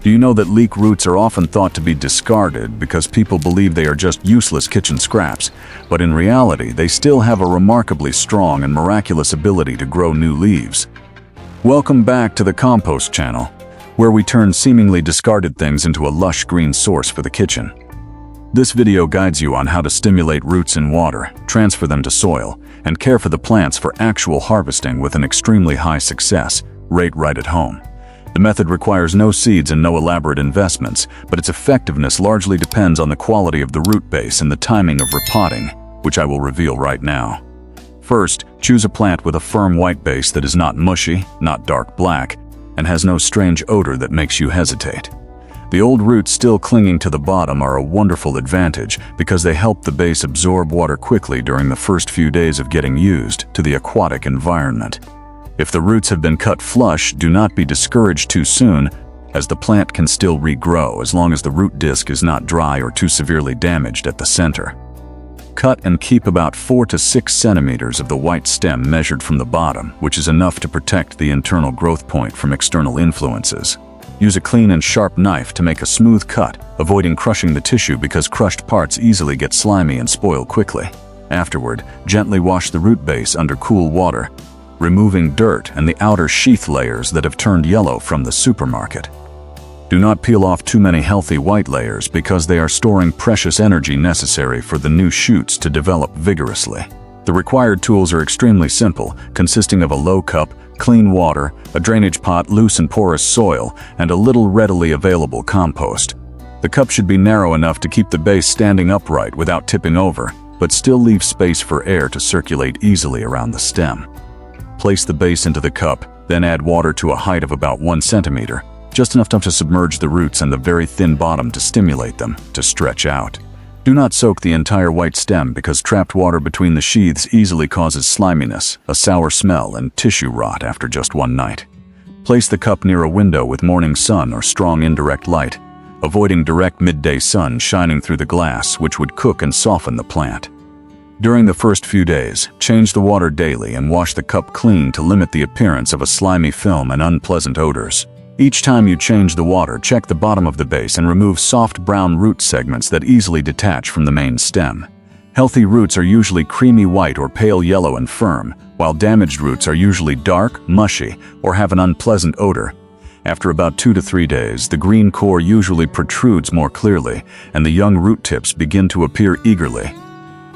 Do you know that leek roots are often thought to be discarded because people believe they are just useless kitchen scraps, but in reality they still have a remarkably strong and miraculous ability to grow new leaves? Welcome back to the Compost channel, where we turn seemingly discarded things into a lush green source for the kitchen. This video guides you on how to stimulate roots in water, transfer them to soil, and care for the plants for actual harvesting with an extremely high success rate right at home. The method requires no seeds and no elaborate investments, but its effectiveness largely depends on the quality of the root base and the timing of repotting, which I will reveal right now. First, choose a plant with a firm white base that is not mushy, not dark black, and has no strange odor that makes you hesitate. The old roots still clinging to the bottom are a wonderful advantage because they help the base absorb water quickly during the first few days of getting used to the aquatic environment. If the roots have been cut flush, do not be discouraged too soon, as the plant can still regrow as long as the root disc is not dry or too severely damaged at the center. Cut and keep about 4 to 6 centimeters of the white stem measured from the bottom, which is enough to protect the internal growth point from external influences. Use a clean and sharp knife to make a smooth cut, avoiding crushing the tissue because crushed parts easily get slimy and spoil quickly. Afterward, gently wash the root base under cool water, removing dirt and the outer sheath layers that have turned yellow from the supermarket. Do not peel off too many healthy white layers because they are storing precious energy necessary for the new shoots to develop vigorously. The required tools are extremely simple, consisting of a low cup, clean water, a drainage pot, loose and porous soil, and a little readily available compost. The cup should be narrow enough to keep the base standing upright without tipping over, but still leave space for air to circulate easily around the stem. Place the base into the cup, then add water to a height of about 1 centimeter, just enough to submerge the roots and the very thin bottom to stimulate them to stretch out. Do not soak the entire white stem because trapped water between the sheaths easily causes sliminess, a sour smell, and tissue rot after just one night. Place the cup near a window with morning sun or strong indirect light, avoiding direct midday sun shining through the glass, which would cook and soften the plant. During the first few days, change the water daily and wash the cup clean to limit the appearance of a slimy film and unpleasant odors. Each time you change the water, check the bottom of the base and remove soft brown root segments that easily detach from the main stem. Healthy roots are usually creamy white or pale yellow and firm, while damaged roots are usually dark, mushy, or have an unpleasant odor. After about 2 to 3 days, the green core usually protrudes more clearly, and the young root tips begin to appear eagerly.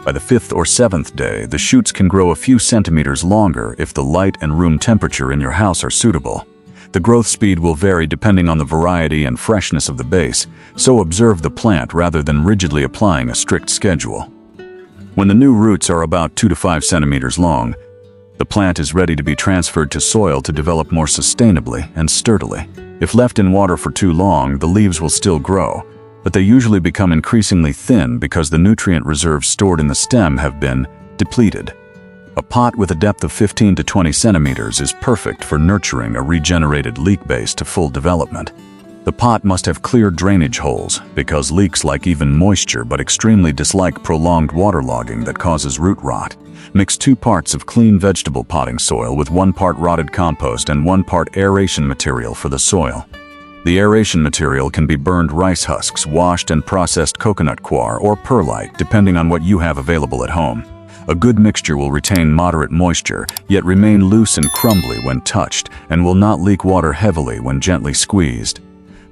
By the 5th or 7th day, the shoots can grow a few centimeters longer if the light and room temperature in your house are suitable. The growth speed will vary depending on the variety and freshness of the base, so observe the plant rather than rigidly applying a strict schedule. When the new roots are about 2 to 5 centimeters long, the plant is ready to be transferred to soil to develop more sustainably and sturdily. If left in water for too long, the leaves will still grow, but they usually become increasingly thin because the nutrient reserves stored in the stem have been depleted. A pot with a depth of 15 to 20 centimeters is perfect for nurturing a regenerated leek base to full development. The pot must have clear drainage holes because leeks like even moisture but extremely dislike prolonged waterlogging that causes root rot. Mix 2 parts of clean vegetable potting soil with 1 part rotted compost and 1 part aeration material for the soil. The aeration material can be burned rice husks, washed and processed coconut coir, or perlite, depending on what you have available at home. A good mixture will retain moderate moisture, yet remain loose and crumbly when touched, and will not leak water heavily when gently squeezed.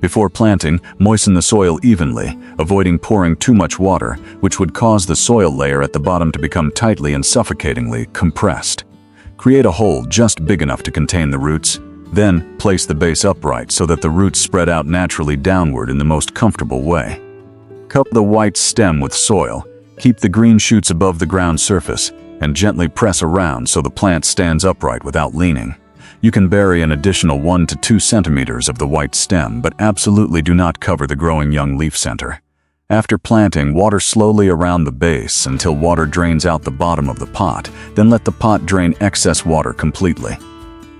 Before planting, moisten the soil evenly, avoiding pouring too much water, which would cause the soil layer at the bottom to become tightly and suffocatingly compressed. Create a hole just big enough to contain the roots. Then, place the base upright so that the roots spread out naturally downward in the most comfortable way. Cup the white stem with soil. Keep the green shoots above the ground surface, and gently press around so the plant stands upright without leaning. You can bury an additional 1 to 2 centimeters of the white stem, but absolutely do not cover the growing young leaf center. After planting, water slowly around the base until water drains out the bottom of the pot, then let the pot drain excess water completely.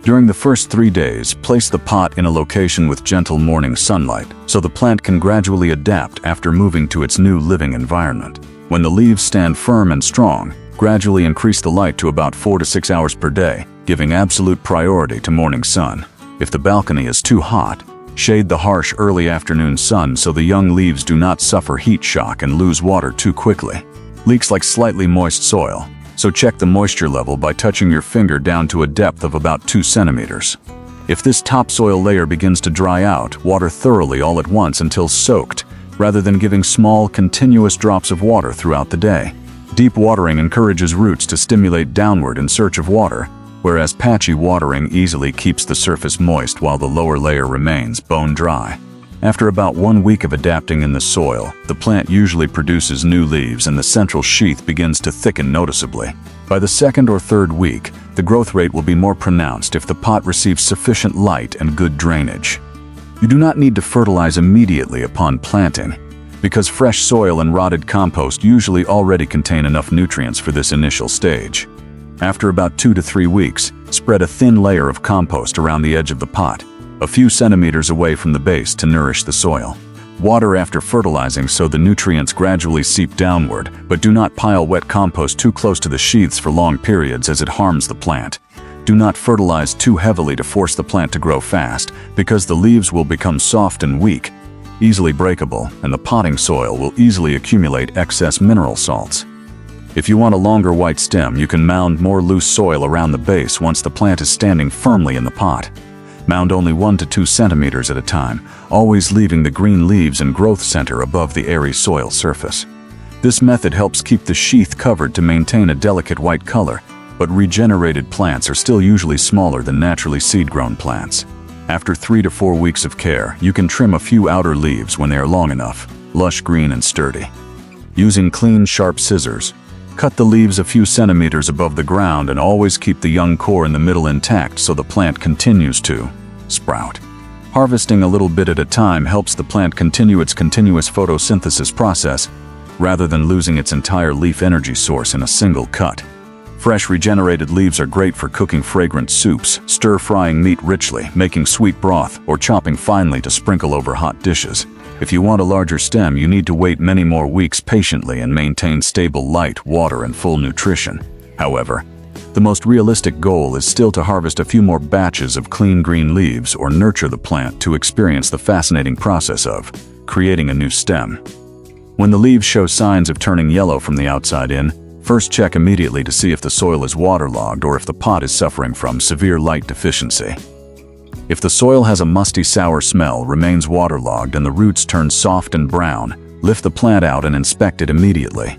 During the first 3 days, place the pot in a location with gentle morning sunlight so the plant can gradually adapt after moving to its new living environment. When the leaves stand firm and strong, gradually increase the light to about 4 to 6 hours per day, giving absolute priority to morning sun. If the balcony is too hot, Shade the harsh early afternoon sun so the young leaves do not suffer heat shock and lose water too quickly. Leeks like slightly moist soil, so check the moisture level by touching your finger down to a depth of about 2 centimeters. If this topsoil layer begins to dry out, water thoroughly all at once until soaked, rather than giving small, continuous drops of water throughout the day. Deep watering encourages roots to stimulate downward in search of water, whereas patchy watering easily keeps the surface moist while the lower layer remains bone dry. After about 1 week of adapting in the soil, the plant usually produces new leaves and the central sheath begins to thicken noticeably. By the 2nd or 3rd week, the growth rate will be more pronounced if the pot receives sufficient light and good drainage. You do not need to fertilize immediately upon planting, because fresh soil and rotted compost usually already contain enough nutrients for this initial stage. After about 2 to 3 weeks, spread a thin layer of compost around the edge of the pot, a few centimeters away from the base to nourish the soil. Water after fertilizing so the nutrients gradually seep downward, but do not pile wet compost too close to the sheaths for long periods as it harms the plant. Do not fertilize too heavily to force the plant to grow fast, because the leaves will become soft and weak, easily breakable, and the potting soil will easily accumulate excess mineral salts. If you want a longer white stem, you can mound more loose soil around the base once the plant is standing firmly in the pot. Mound only 1 to 2 centimeters at a time, always leaving the green leaves and growth center above the airy soil surface. This method helps keep the sheath covered to maintain a delicate white color, but regenerated plants are still usually smaller than naturally seed-grown plants. After 3 to 4 weeks of care, you can trim a few outer leaves when they are long enough, lush green and sturdy. Using clean, sharp scissors, cut the leaves a few centimeters above the ground and always keep the young core in the middle intact so the plant continues to sprout. Harvesting a little bit at a time helps the plant continue its continuous photosynthesis process, rather than losing its entire leaf energy source in a single cut. Fresh regenerated leaves are great for cooking fragrant soups, stir-frying meat richly, making sweet broth, or chopping finely to sprinkle over hot dishes. If you want a larger stem, you need to wait many more weeks patiently and maintain stable light, water, and full nutrition. However, the most realistic goal is still to harvest a few more batches of clean green leaves or nurture the plant to experience the fascinating process of creating a new stem. When the leaves show signs of turning yellow from the outside in, first check immediately to see if the soil is waterlogged or if the pot is suffering from severe light deficiency. If the soil has a musty, sour smell, remains waterlogged, and the roots turn soft and brown, lift the plant out and inspect it immediately.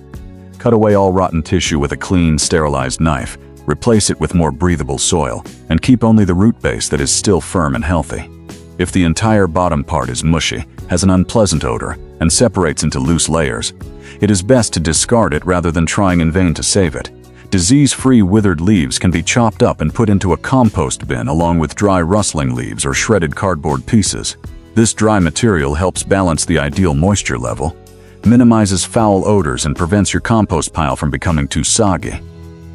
Cut away all rotten tissue with a clean, sterilized knife, replace it with more breathable soil, and keep only the root base that is still firm and healthy. If the entire bottom part is mushy, has an unpleasant odor, and separates into loose layers, it is best to discard it rather than trying in vain to save it. Disease-free withered leaves can be chopped up and put into a compost bin along with dry rustling leaves or shredded cardboard pieces. This dry material helps balance the ideal moisture level, minimizes foul odors, and prevents your compost pile from becoming too soggy.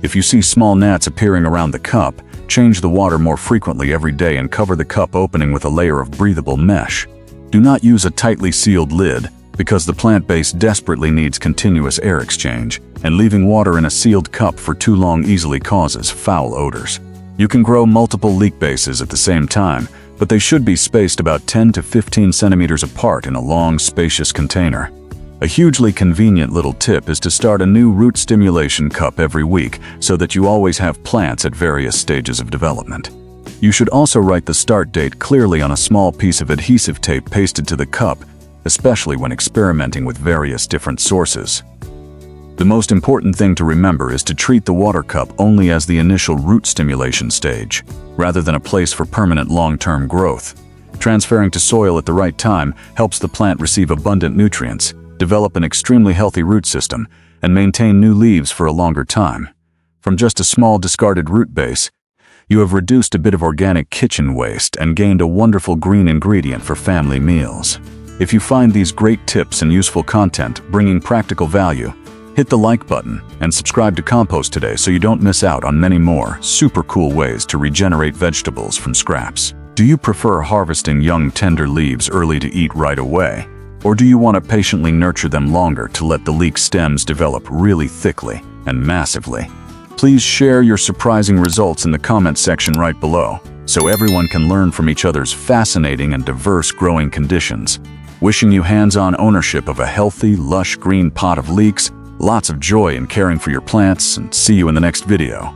If you see small gnats appearing around the cup, change the water more frequently every day and cover the cup opening with a layer of breathable mesh. Do not use a tightly sealed lid, because the plant base desperately needs continuous air exchange, and leaving water in a sealed cup for too long easily causes foul odors. You can grow multiple leek bases at the same time, but they should be spaced about 10 to 15 centimeters apart in a long, spacious container. A hugely convenient little tip is to start a new root stimulation cup every week so that you always have plants at various stages of development. You should also write the start date clearly on a small piece of adhesive tape pasted to the cup, especially when experimenting with various different sources. The most important thing to remember is to treat the water cup only as the initial root stimulation stage, rather than a place for permanent long-term growth. Transferring to soil at the right time helps the plant receive abundant nutrients, develop an extremely healthy root system, and maintain new leaves for a longer time. From just a small discarded root base, you have reduced a bit of organic kitchen waste and gained a wonderful green ingredient for family meals. If you find these great tips and useful content bringing practical value, hit the like button and subscribe to Compost today so you don't miss out on many more super cool ways to regenerate vegetables from scraps. Do you prefer harvesting young tender leaves early to eat right away? Or do you want to patiently nurture them longer to let the leek stems develop really thickly and massively? Please share your surprising results in the comment section right below, so everyone can learn from each other's fascinating and diverse growing conditions. Wishing you hands-on ownership of a healthy, lush green pot of leeks, lots of joy in caring for your plants, and see you in the next video.